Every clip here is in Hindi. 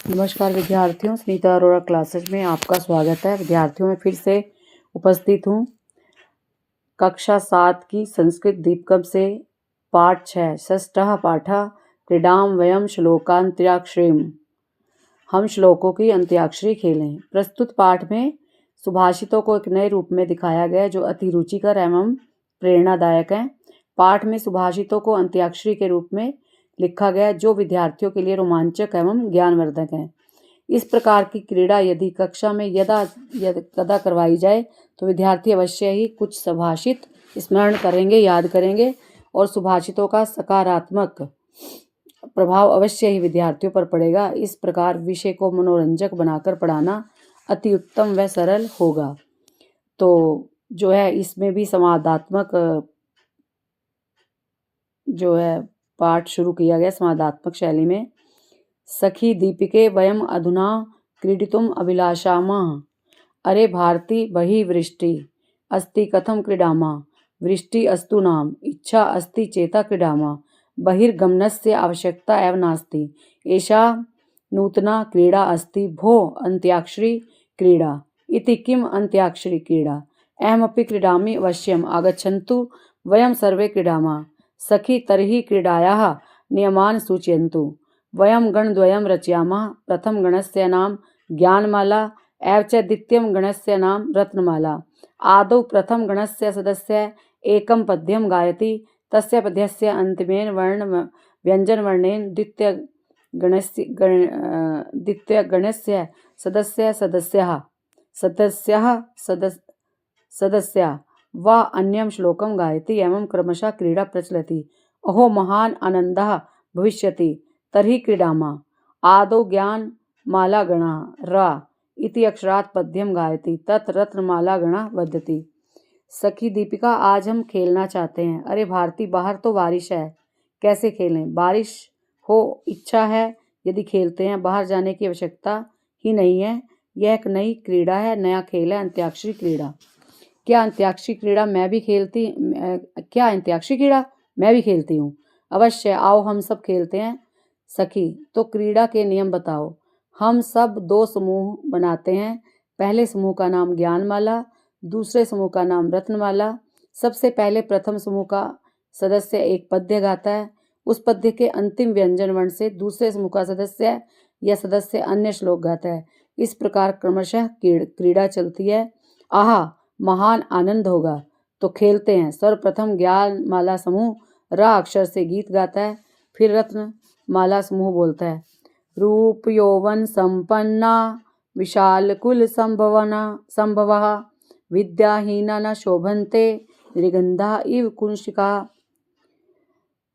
नमस्कार विद्यार्थियों, स्नीता अरोड़ा क्लासेज में आपका स्वागत है। विद्यार्थियों में फिर से उपस्थित हूँ। कक्षा 7 की संस्कृत दीपकम से पाठ 6 षष्ठः पाठः क्रीडां वयं श्लोकान्त्याक्षरीम्। हम श्लोकों की अंत्याक्षरी खेलें। प्रस्तुत पाठ में सुभाषितों को एक नए रूप में दिखाया गया जो अति रुचिकर एवं प्रेरणादायक है। पाठ में सुभाषितों को अंत्याक्षरी के रूप में लिखा गया जो विद्यार्थियों के लिए रोमांचक एवं ज्ञानवर्धक है। इस प्रकार की क्रीड़ा यदि कक्षा में कदा करवाई जाए तो विद्यार्थी अवश्य ही कुछ सुभाषित स्मरण करेंगे, याद करेंगे और सुभाषितों का सकारात्मक प्रभाव अवश्य ही विद्यार्थियों पर पड़ेगा। इस प्रकार विषय को मनोरंजक बनाकर पढ़ाना अति उत्तम व सरल होगा। तो जो है इसमें भी संवादात्मक जो है पाठ शुरू किया गया संवादात्मक शैली में। सखी दीपिके वयम अधुना क्रीडितुम अभिलाषामः। अरे भारती बहि वृष्टि अस्ति कथम क्रीडामः। वृष्टि अस्तु नाम इच्छा अस्ति चेता क्रीडामः। बहिर्गमनस्य आवश्यकता एव नास्ति। एषा नूतना क्रीडा अस्ति भो अन्त्याक्षरी क्रीडा। इति किम अन्त्याक्षरी क्रीडा। अहमपि क्रीडामि अवश्यम् आगच्छन्तु वयं सर्वे क्रीडामः। सखी तर्हि क्रीडायाः नियमान् सूचयन्तु। वयं गणद्वयं रचयामः। प्रथम गणस्य नाम ज्ञानमाला एव च द्वितीयं गणस्य नाम रत्नमाला। आदौ प्रथम गणस्य सदस्य एकं पद्यं गायति। तस्य पद्यस्य अन्तिमेन व्यञ्जनवर्णेन द्वितीयगणस्य सदस्यः वा अन्यं श्लोकं गायति एवं क्रमशः क्रीडा प्रचलति। अहो महान् आनन्दः भविष्यति तर्हि क्रीडामः। आदौ ज्ञानमालागणः रा इति अक्षरात् पद्यं गायति तत् रत्नमालागणः वदति। सखी दीपिका आज हम खेलना चाहते हैं। अरे भारती बाहर तो बारिश है, कैसे खेलें। बारिश हो इच्छा है यदि खेलते हैं, बाहर जाने की आवश्यकता ही नहीं है। यह एक नई क्रीड़ा है, नया खेल है अंत्याक्षरी क्रीड़ा। क्या अंत्याक्षरी क्रीड़ा मैं भी खेलती हूँ। अवश्य आओ हम सब खेलते हैं। सखी तो क्रीड़ा के नियम बताओ। हम सब 2 समूह बनाते हैं। पहले समूह का नाम ज्ञानमाला, दूसरे समूह का नाम रत्नमाला। सबसे पहले प्रथम समूह का सदस्य एक पद्य गाता है। उस पद्य के अंतिम व्यंजन वर्ण से दूसरे समूह का सदस्य अन्य श्लोक गाता है। इस प्रकार क्रमशः क्रीड़ा चलती है। आहा महान आनंद होगा। तो खेलते हैं। सर्वप्रथम ज्ञानमाला समूह रा अक्षर से गीत गाता है। फिर रत्नमाला समूह बोलता है। रूप यौवन संपन्ना विशाल कुल संभवः विद्याहीना न शोभन्ते निर्गंधा इव कुंशिका।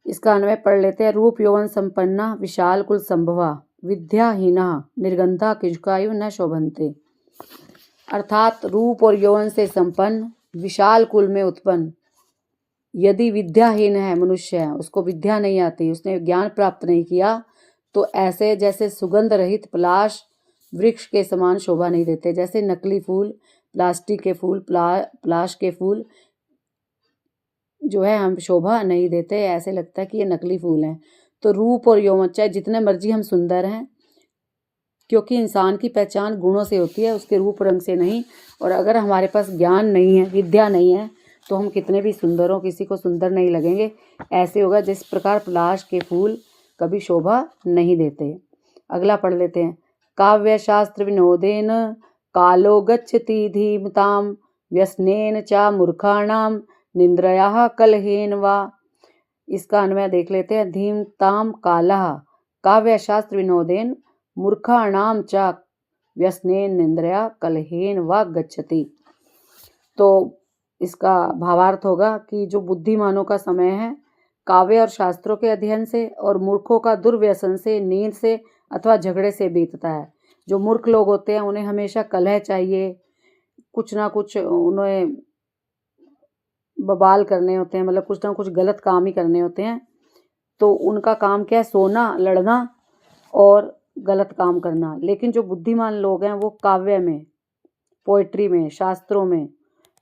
इसका अन्वय पढ़ लेते हैं। रूप यौवन संपन्ना विशाल कुल संभवा विद्याहीना निर्गंधा कुंशिका इव न शोभन्ते। अर्थात रूप और यौवन से संपन्न विशाल कुल में उत्पन्न यदि विद्याहीन है, मनुष्य है, उसको विद्या नहीं आती, उसने ज्ञान प्राप्त नहीं किया, तो ऐसे जैसे सुगंध रहित पलाश वृक्ष के समान शोभा नहीं देते। जैसे नकली फूल, प्लास्टिक के फूल, पलाश के फूल जो है हम शोभा नहीं देते, ऐसे लगता है कि ये नकली फूल हैं। तो रूप और यौवन चाहे जितने मर्जी हम सुंदर हैं, क्योंकि इंसान की पहचान गुणों से होती है, उसके रूप रंग से नहीं। और अगर हमारे पास ज्ञान नहीं है, विद्या नहीं है, तो हम कितने भी सुंदर हो, किसी को सुंदर नहीं लगेंगे। ऐसे होगा जिस प्रकार पलाश के फूल कभी शोभा नहीं देते। अगला पढ़ लेते हैं। काव्य शास्त्र विनोदेन कालो गच्छति धीमताम व्यसनेन चा मूर्खाणाम निंद्रया कलहेन वा। इसका अन्वय देख लेते हैं। धीमताम कालः काव्य शास्त्र विनोदेन मूर्खाणाम च व्यसनेन निंद्रया कलहेन वा गच्छति। तो इसका भावार्थ होगा कि जो बुद्धिमानों का समय है काव्य और शास्त्रों के अध्ययन से और मूर्खों का दुर्व्यसन से, नींद से अथवा झगड़े से बीतता है। जो मूर्ख लोग होते हैं उन्हें हमेशा कलह चाहिए, कुछ ना कुछ उन्हें बवाल करने होते हैं, मतलब कुछ ना कुछ गलत काम ही करने होते हैं। तो उनका काम क्या है, सोना, लड़ना और गलत काम करना। लेकिन जो बुद्धिमान लोग हैं वो काव्य में, पोइट्री में, शास्त्रों में,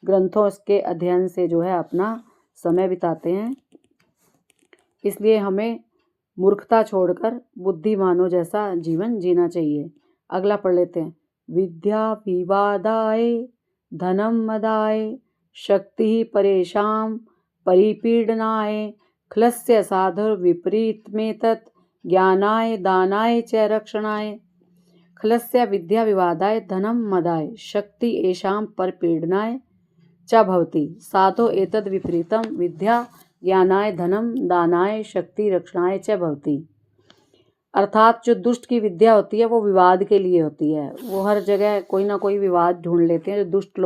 ग्रंथों के अध्ययन से जो है अपना समय बिताते हैं। इसलिए हमें मूर्खता छोड़कर बुद्धिमानों जैसा जीवन जीना चाहिए। अगला पढ़ लेते हैं। विद्या विवादाय धनम मदाय शक्ति परेशान परिपीडनाय खलस्य साधुर विपरीत में तत् ज्ञानाय दानाय च रक्षणाय। खलस्य विद्या विवादाय धनम मदाय शक्ति एषां परपीडनाय च भवति साधो एतद् विपरीतम विद्या ज्ञानाय धनम दानाय शक्ति रक्षणाय च भवति। अर्थात जो दुष्ट की विद्या होती है वो विवाद के लिए होती है। वो हर जगह कोई ना कोई विवाद ढूंढ लेते हैं। जो दुष्ट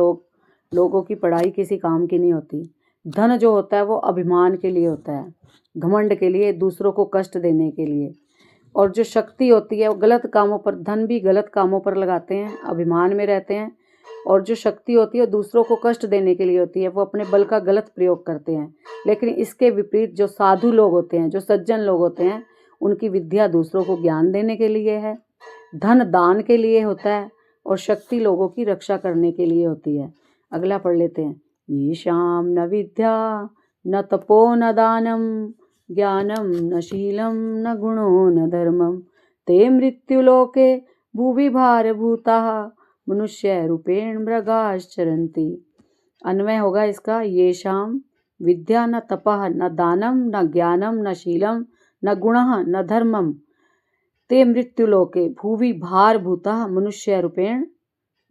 लोगों की पढ़ाई किसी काम की नहीं होती। धन जो होता है वो अभिमान के लिए होता है, घमंड के लिए, दूसरों को कष्ट देने के लिए। और जो शक्ति होती है वो गलत कामों पर, धन भी गलत कामों पर लगाते हैं, अभिमान में रहते हैं। और जो शक्ति होती है वो दूसरों को कष्ट देने के लिए होती है, वो अपने बल का गलत प्रयोग करते हैं। लेकिन इसके विपरीत जो साधु लोग होते हैं, जो सज्जन लोग होते हैं, उनकी विद्या दूसरों को ज्ञान देने के लिए है, धन दान के लिए होता है और शक्ति लोगों की रक्षा करने के लिए होती है। अगला पढ़ लेते हैं। येषां न विद्या न तपो न दानम ज्ञानम न शीलम न गुणो न धर्मम ते मृत्युलोके भुवि भारभूताः मनुष्य रूपेण मृगाश्चरन्ति। अन्वय होगा इसका। येषां विद्या न तपः न दानम न ज्ञानम न शीलम न गुणः न धर्मम ते मृत्युलोके भुवि भारभूताः मनुष्य रूपेण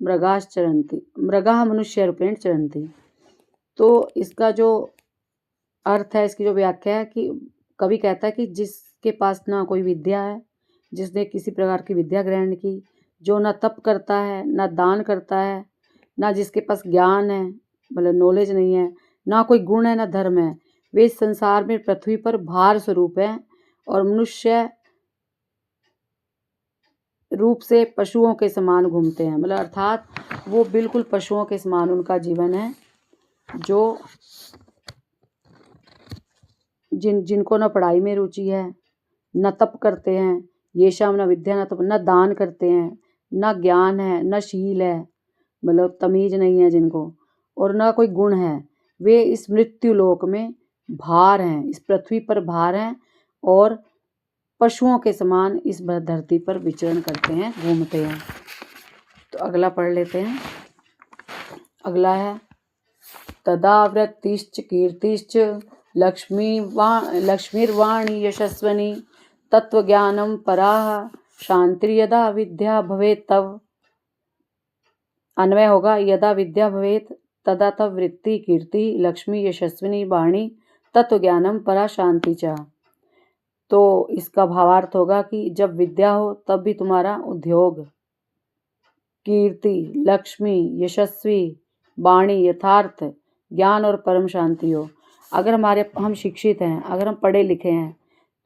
मृगाश्चरन्ति। मृगाः मनुष्य रूपेण चरन्ति। तो इसका जो अर्थ है, इसकी जो व्याख्या है कि कवि कहता है कि जिसके पास ना कोई विद्या है, जिसने किसी प्रकार की विद्या ग्रहण की, जो ना तप करता है, ना दान करता है, ना जिसके पास ज्ञान है, मतलब नॉलेज नहीं है, ना कोई गुण है, ना धर्म है, वे इस संसार में पृथ्वी पर भार स्वरूप हैं और मनुष्य रूप से पशुओं के समान घूमते हैं। मतलब अर्थात वो बिल्कुल पशुओं के समान उनका जीवन है। जो जिनको न पढ़ाई में रुचि है, न तप करते हैं, ये शाम न विद्या न तप, न दान करते हैं, न ज्ञान है, न शील है, मतलब तमीज नहीं है जिनको, और न कोई गुण है, वे इस मृत्यु लोक में भार हैं, इस पृथ्वी पर भार हैं और पशुओं के समान इस धरती पर विचरण करते हैं, घूमते हैं। तो अगला पढ़ लेते हैं। अगला है तदा वृत्तिश्च कीर्तिश्च लक्ष्मीर्वाणी यशस्वनी तत्वज्ञानम पराः शांतिर्यदा विद्या भवेत् तव। अन्वय होगा। यदा विद्या भवेत् तदा तव वृत्ति कीर्ति लक्ष्मी यशस्विनी वाणी तत्वज्ञानम परा शांति च। तो इसका भावार्थ होगा कि जब विद्या हो तब भी तुम्हारा उद्योग, कीर्ति, लक्ष्मी, यशस्वी, वाणी, यथार्थ, ज्ञान और परम शांति हो। अगर हम शिक्षित हैं, अगर हम पढ़े लिखे हैं,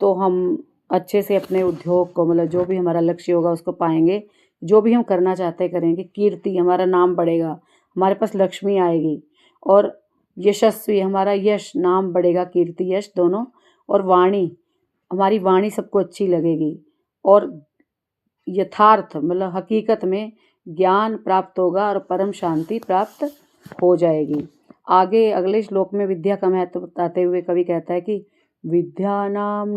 तो हम अच्छे से अपने उद्योग को, मतलब जो भी हमारा लक्ष्य होगा उसको पाएंगे, जो भी हम करना चाहते करेंगे। कीर्ति, हमारा नाम बढ़ेगा, हमारे पास लक्ष्मी आएगी, और यशस्वी, हमारा यश, नाम बढ़ेगा, कीर्ति यश दोनों, और वाणी, हमारी वाणी सबको अच्छी लगेगी, और यथार्थ मतलब हकीकत में ज्ञान प्राप्त होगा और परम शांति प्राप्त हो जाएगी। आगे अगले श्लोक में विद्या का महत्व बताते हुए कवि कहता है कि विद्यानाम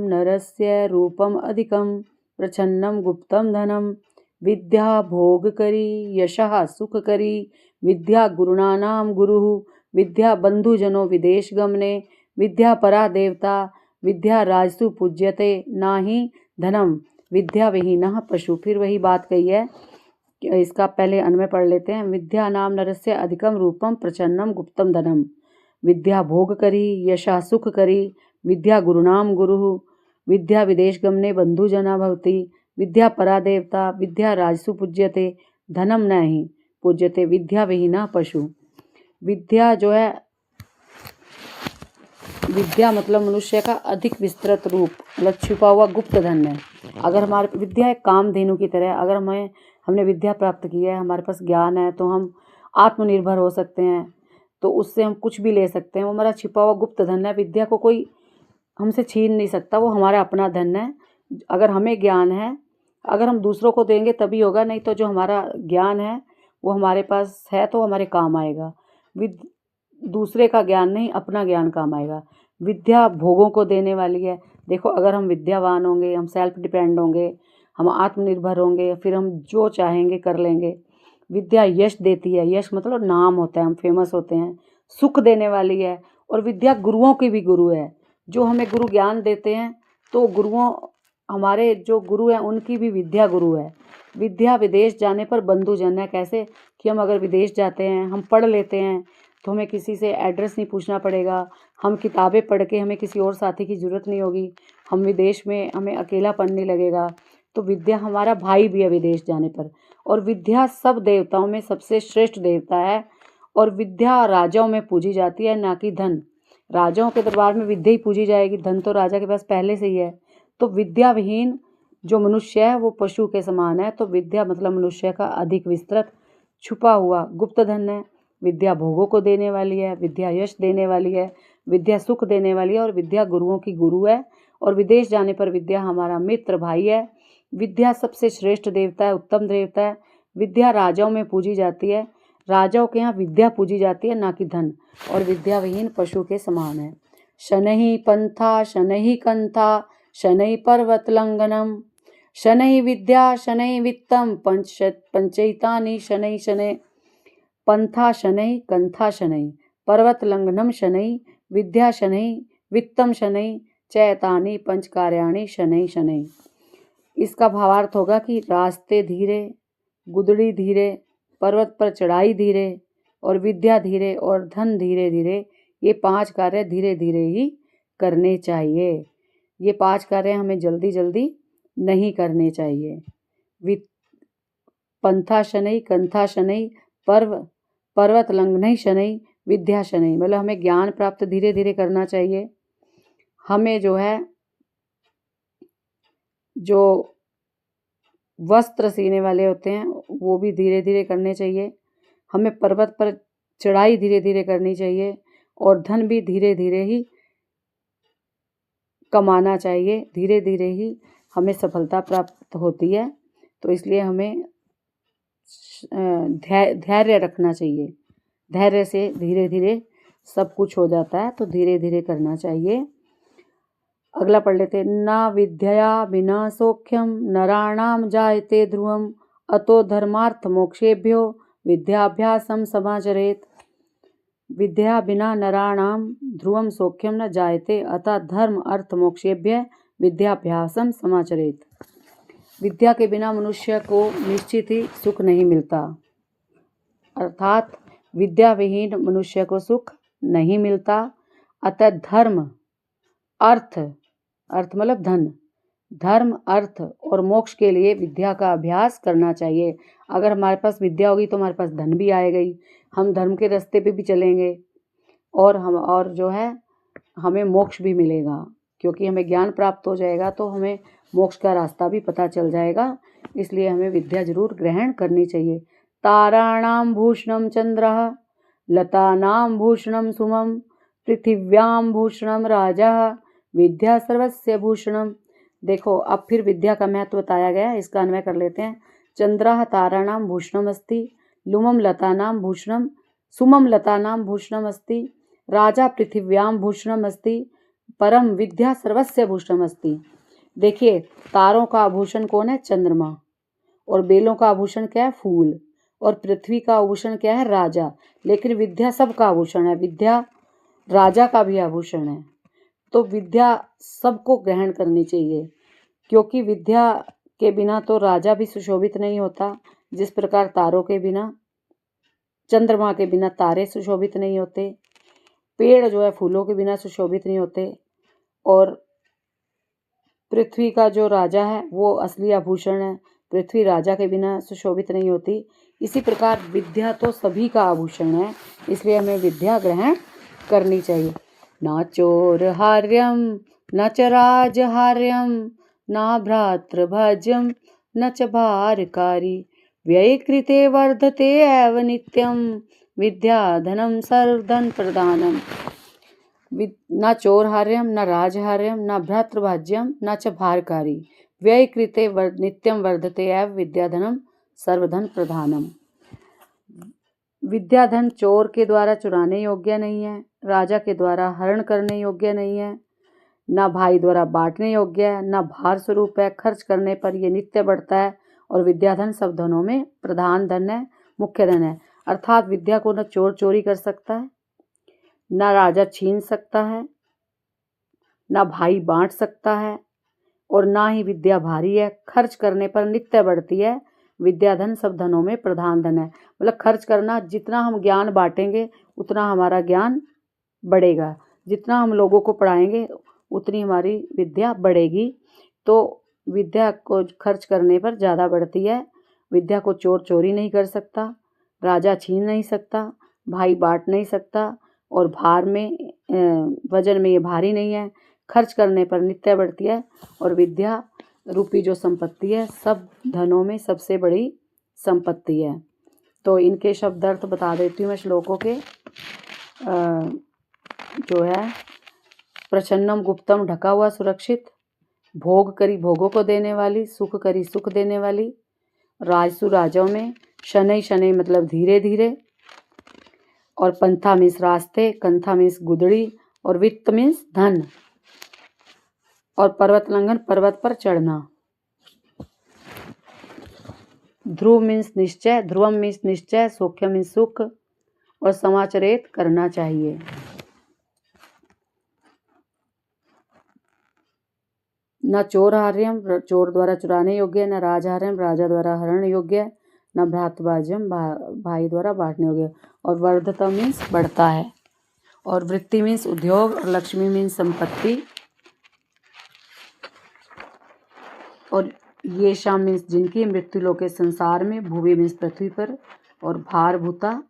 नरस्य रूपम अधिकम प्रच्छन्नम गुप्तम धनम विद्या भोग करी यशः सुख करी विद्या गुरुणानाम गुरुः विद्या बंधुजनों विदेश गमने विद्या परा देवता विद्या राजसु पूज्यते नाही धनम विद्या विहीनः पशु। फिर वही बात कही है। इसका पहले अन्वय पढ़ लेते हैं। विद्या नाम नरस्य अधिकम रूपम प्रच्छन्नम गुप्तम धनम विद्या भोग करी यशः सुख करी विद्या गुरुनाम गुरुः विद्या विदेश गमने बंधुजना भवति विद्या परा देवता विद्या राजसु पूज्यते धनम न ही पूज्यते विद्या विहीनः पशु। विद्या जो है, विद्या मतलब मनुष्य का अधिक विस्तृत रूप, मतलब छिपा हुआ गुप्त धन है। अगर हमारे विद्या एक कामधेनु की तरह, अगर हमने विद्या प्राप्त की है, हमारे पास ज्ञान है, तो हम आत्मनिर्भर हो सकते हैं, तो उससे हम कुछ भी ले सकते हैं। वो हमारा छिपा हुआ गुप्त धन है। विद्या को कोई हमसे छीन नहीं सकता, वो हमारा अपना धन है। अगर हमें ज्ञान है, अगर हम दूसरों को देंगे तभी होगा, नहीं तो जो हमारा ज्ञान है वो हमारे पास है तो हमारे काम आएगा। दूसरे का ज्ञान नहीं, अपना ज्ञान काम आएगा। विद्या भोगों को देने वाली है। देखो, अगर हम विद्यावान होंगे, हम सेल्फ डिपेंड होंगे, हम आत्मनिर्भर होंगे, फिर हम जो चाहेंगे कर लेंगे। विद्या यश देती है, यश मतलब नाम होता है, हम फेमस होते हैं। सुख देने वाली है, और विद्या गुरुओं की भी गुरु है। जो हमें गुरु ज्ञान देते हैं, तो गुरुओं, हमारे जो गुरु हैं उनकी भी विद्या गुरु है। विद्या विदेश जाने पर बंधुजन है। कैसे कि हम अगर विदेश जाते हैं, हम पढ़ लेते हैं, तो हमें किसी से एड्रेस नहीं पूछना पड़ेगा। हम किताबें पढ़ के हमें किसी और साथी की ज़रूरत नहीं होगी। हम विदेश में हमें अकेलापन नहीं लगेगा। तो विद्या हमारा भाई भी है विदेश जाने पर। और विद्या सब देवताओं में सबसे श्रेष्ठ देवता है, और विद्या राजाओं में पूजी जाती है, ना कि धन। राजाओं के दरबार में विद्या ही पूजी जाएगी, धन तो राजा के पास पहले से ही है। तो विद्या विहीन जो मनुष्य है वो पशु के समान है। तो विद्या मतलब मनुष्य का अधिक विस्तृत छुपा हुआ गुप्त धन है। विद्या भोगों को देने वाली है, विद्या यश देने वाली है, विद्या सुख देने वाली है, और विद्या गुरुओं की गुरु है। और विदेश जाने पर विद्या हमारा मित्र भाई है। विद्या सबसे श्रेष्ठ देवता है, उत्तम देवता है। विद्या राजाओं में पूजी जाती है, राजाओं के यहाँ विद्या पूजी जाती है, ना कि धन। और विद्या विहीन पशु के समान है। शनैः पंथा शनैः कंथा शनैः पर्वत लंघनम शनैः विद्या शनैः वित्तम पंचैतानि शनैः शनैः। पंथा शनैः कंथा शनैः पर्वत लंघनम शनैः विद्या शनैः वित्तम शनैः चैतानि पंच कार्याणि शनैः शनैः। इसका भावार्थ होगा कि रास्ते धीरे, गुदड़ी धीरे, पर्वत पर चढ़ाई धीरे, और विद्या धीरे, और धन धीरे धीरे। ये 5 कार्य धीरे धीरे ही करने चाहिए। ये 5 कार्य हमें जल्दी जल्दी नहीं करने चाहिए। पंथा शनैः कंथा शनैः पर्वत लंघनैः शनैः विद्या शनैः, मतलब हमें ज्ञान प्राप्त धीरे धीरे करना चाहिए। हमें जो है, जो वस्त्र सीने वाले होते हैं वो भी धीरे धीरे करने चाहिए। हमें पर्वत पर चढ़ाई धीरे धीरे करनी चाहिए, और धन भी धीरे धीरे ही कमाना चाहिए। धीरे धीरे ही हमें सफलता प्राप्त होती है। तो इसलिए हमें धैर्य रखना चाहिए। धैर्य से धीरे धीरे सब कुछ हो जाता है, तो धीरे धीरे करना चाहिए। अगला पढ़ लेते हैं। न विद्यया विना सौख्यम नराणाम जायते ध्रुवम अतो धर्मार्थ मोक्षेभ्यो विद्याभ्यासम समाचरेत। विद्या बिना नराणाम ध्रुवम सौख्यम न जायते अतः धर्म अर्थ मोक्षेभ्य विद्याभ्यासम समाचरेत। विद्या के बिना मनुष्य को निश्चित ही सुख नहीं मिलता, अर्थात विद्या विहीन मनुष्य को सुख नहीं मिलता। अतः धर्म अर्थ, अर्थ मतलब धन, धर्म अर्थ और मोक्ष के लिए विद्या का अभ्यास करना चाहिए। अगर हमारे पास विद्या होगी तो हमारे पास धन भी आएगा ही, हम धर्म के रास्ते पे भी चलेंगे, और जो है हमें मोक्ष भी मिलेगा, क्योंकि हमें ज्ञान प्राप्त हो जाएगा तो हमें मोक्ष का रास्ता भी पता चल जाएगा। इसलिए हमें विद्या जरूर ग्रहण करनी चाहिए। ताराणाम भूषणम चंद्रः लतानाम भूषणम सुमम पृथिव्याम भूषणम राजा विद्या सर्वस्य भूषणम। देखो, अब फिर विद्या का महत्व बताया गया, इसका अन्वय कर लेते हैं। चंद्रः ताराणाम भूषणम अस्ति लुमम लतानाम भूषणम सुमम लतानाम भूषणम अस्ति राजा पृथिव्याम भूषणम अस्ति परम विद्या सर्वस्य भूषणम अस्ति। देखिए, तारों का आभूषण कौन है? चंद्रमा। और बेलों का आभूषण क्या है? फूल। और पृथ्वी का आभूषण क्या है? राजा। लेकिन विद्या सबका आभूषण है, विद्या राजा का भी आभूषण है। तो विद्या सबको ग्रहण करनी चाहिए, क्योंकि विद्या के बिना तो राजा भी सुशोभित नहीं होता। जिस प्रकार तारों के बिना, चंद्रमा के बिना तारे सुशोभित नहीं होते, पेड़ जो है फूलों के बिना सुशोभित नहीं होते, और पृथ्वी का जो राजा है वो असली आभूषण है, पृथ्वी राजा के बिना सुशोभित नहीं होती। इसी प्रकार विद्या तो सभी का आभूषण है, इसलिए हमें विद्या ग्रहण करनी चाहिए। न चोरहार्यम न च राजहार्यम न भ्रातृभाज्यम न च भारकारी व्ययकृते वर्धते एव नित्यम विद्या धनम सर्वधन प्रदानम। न चोरहार्यम न राजहार्यम न भ्रातृभाज्यम न च भारकारी व्ययकृते नित्यम वर्धते एव विद्याधनम सर्वधन प्रधानम। विद्या धन चोर के द्वारा चुराने योग्य नहीं है, राजा के द्वारा हरण करने योग्य नहीं है, न भाई द्वारा बांटने योग्य है, न भार स्वरूप है, खर्च करने पर यह नित्य बढ़ता है। और विद्याधन सब धनों में प्रधान धन है, मुख्य धन है। अर्थात विद्या को न चोर चोरी कर सकता है, न राजा छीन सकता है, न भाई बांट सकता है, और ना ही विद्या भारी है, खर्च करने पर नित्य बढ़ती है। विद्याधन सब धनों में प्रधान धन है। मतलब खर्च करना, जितना हम ज्ञान बांटेंगे उतना हमारा ज्ञान बढ़ेगा, जितना हम लोगों को पढ़ाएंगे उतनी हमारी विद्या बढ़ेगी। तो विद्या को खर्च करने पर ज़्यादा बढ़ती है। विद्या को चोर चोरी नहीं कर सकता, राजा छीन नहीं सकता, भाई बांट नहीं सकता, और भार में वजन में ये भारी नहीं है, खर्च करने पर नित्य बढ़ती है। और विद्या रूपी जो संपत्ति है सब धनों में सबसे बड़ी संपत्ति है। तो इनके शब्द अर्थ बता देती हूँ मैं श्लोकों के। जो है, प्रछन्नम गुप्तम ढका हुआ सुरक्षित, भोग करी भोगों को देने वाली, सुख करी सुख देने वाली, राजसु राजाओं में, शनै शनै मतलब धीरे धीरे, और पंथा मीन्स रास्ते, कंथा मीन्स गुदड़ी, और वित्त मीन्स धन, और पर्वत लंघन पर्वत पर चढ़ना। ध्रुव मीन्स निश्चय, ध्रुवम मीन्स निश्चय, सौख्य मीन्स सुख, और समाचरित करना चाहिए। न चोरहार्यम चोर द्वारा चुराने योग्य, न राजहार्यम राजा द्वारा हरण योग्य, न भ्रातृभाज्यम भाई द्वारा बांटने योग्य। और वर्धता मीन्स बढ़ता है, और वृत्ति मीन्स उद्योग, और लक्ष्मी मीन्स संपत्ति, और ये शाम मीन्स जिनकी, मृत्यु लोके संसार में, भूवि मीन्स पृथ्वी पर, और भार भूता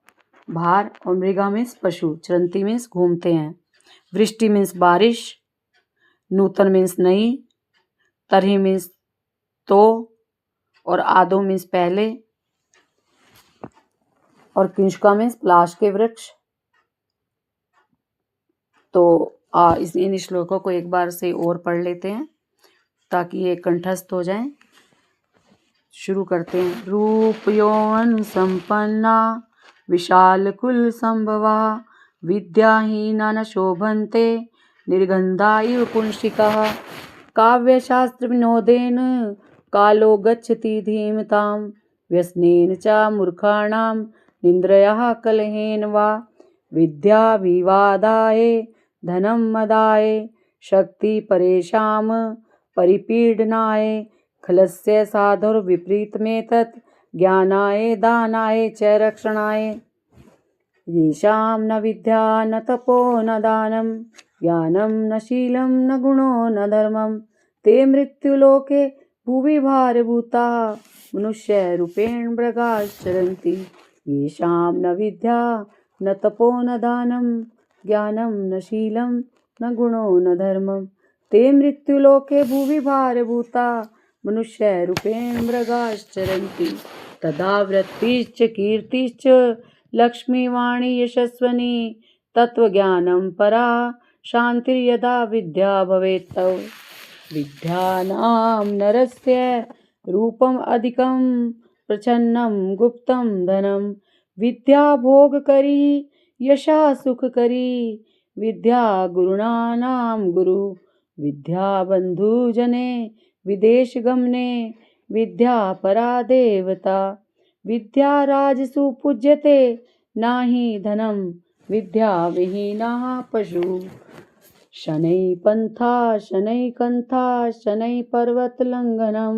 भार, और मृगा मीन्स पशु, चरंती मीन्स घूमते हैं, वृष्टि मीन्स बारिश, नूतन मीन्स नई, तरही मीन्स तो, और आदो मीन्स पहले, और किंशुका मीन्स पलाश के वृक्ष। तो इन श्लोकों को एक बार से और पढ़ लेते हैं ताकि ये कंठस्थ हो जाएं। शुरू करते हैं। रूप यौवन संपन्ना विशाल कुल संभवा, विद्याहीना न शोभन्ते निर्गंधा इव पुंसिकाः। काव्यशास्त्र विनोदेन कालो गच्छति धीमताम्, व्यसनेन च मूर्खाणां निन्द्रयः कलहेन वा। विद्या विवादाय धनं मदाय, शक्ति परेषां परिपीडनाय, खलस्य साधुर्विपरीतमेतत्, ज्ञानाय दानाय च रक्षणाय। येषां न विद्या न तपो न दानं, ज्ञानं न शीलं न गुणो न धर्मं, ते मृत्युलोके भुवि भारभूताः, मनुष्यरूपेण मृगाश्चरन्ति। येषां न विद्या न तपो न दानं, ज्ञानं न शीलं न गुणो न धर्मं, ते मृत्युलोके भुवि भारभूताः, मनुष्यरूपेण मृगाश्चरन्ति। तदा वृत्तिश्च कीर्तिश्च लक्ष्मीवाणी यशस्वनी, तत्त्वज्ञानं परा शान्तिर्यदा विद्या भवेत् तव। विद्यानां नरस्य रूपम् अधिकं प्रच्छन्नं गुप्तं धनं, विद्या भोगकरी यशा सुखकरी, विद्या गुरुणानां गुरु, विद्या बन्धुजने विदेशगमने, विद्या परा देवता। विद्या राजसु पूज्यते नाहि धनं, विद्या विहीनः पशु। शनै पंथा शनै कंथा शनै पर्वतलंघनं,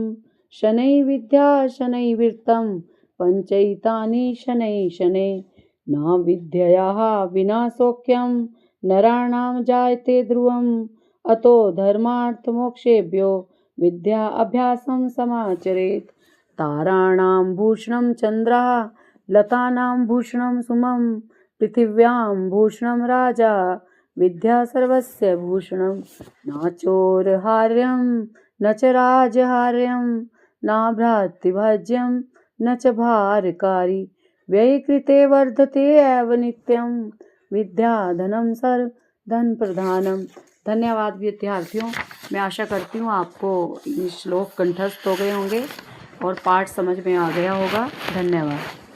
शनै विद्या शनै वित्तं, पंचैतानि शनै शनै। न विद्यया विना सौख्यं नराणां जायते ध्रुवम्, अतो धर्मार्थ मोक्षेभ्यो विद्या अभ्यासं समाचरेत्। ताराणां भूषणं चन्द्रः, लतानां भूषणं सुमं, पृथिव्यां भूषणं राजा, विद्या सर्वस्य भूषणं। न चोरहार्यं न च राजहार्यं, न भ्रातृभाज्यं न च भारकारी, व्ययकृते वर्धते एव नित्यं, विद्या धनं सर्वधन प्रधानम। धन्यवाद विद्यार्थियों। मैं आशा करती हूँ आपको ये श्लोक कंठस्थ हो गए होंगे और पाठ समझ में आ गया होगा। धन्यवाद।